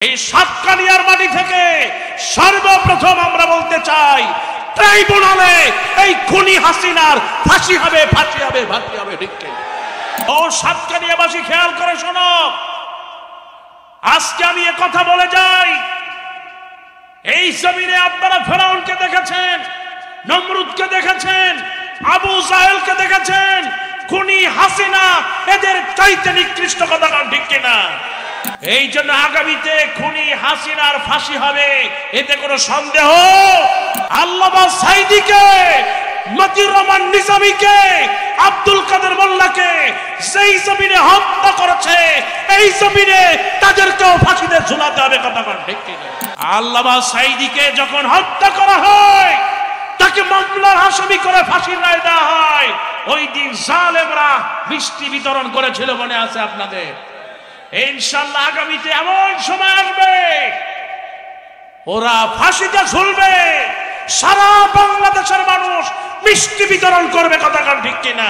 এই সাতকানিয়ার মাটি থেকে সর্বপ্রথম আমরা বলতে চাই, ট্রাইব্যুনালে এই খুনি হাসিনার ফাঁসি হবে, ফাঁসি হবে, ফাঁসি হবে। ঠিক ও সাতকানিয়াবাসী খেয়াল করে শোনো, আজকে আমি কথা বলে যাই, এই জমিনে আপনারা ফেরাউনকে দেখেছেন, নমরুদকে দেখেছেন, আবু জাহেলকে দেখেছেন, খুনি হাসিনা এদের চাইতে নিকৃষ্ট কথা ঠিক কিনা? এই জন্য আগামীতে খুনি হাসিনার ফাঁসি হবে, এতে কোনো সন্দেহ। আল্লামা সাঈদীকে, মতিউর রহমান নিজামীকে, আব্দুল কাদের মোল্লাকে সেই জমিনে হত্যা করেছে, এই জমিনে তাদেরকেও ফাঁসিতে ঝুলাতে হবে। কথা ঠিক কিনা? আল্লামা সাঈদীকে যখন হত্যা করা হয়, তাকে মামলার আসামি করে ফাঁসির রায় দেওয়া হয়, ওই দিন জালেমরা মিষ্টি বিতরণ করেছিল, মনে আছে আপনাদের? ইনশাআল্লাহ আগামীতে এমন সময় আসবে, ওরা ফাঁসিতে ঝুলবে, সারা বাংলাদেশের মানুষ মিষ্টি বিতরণ করবে। কথা ঠিক কিনা?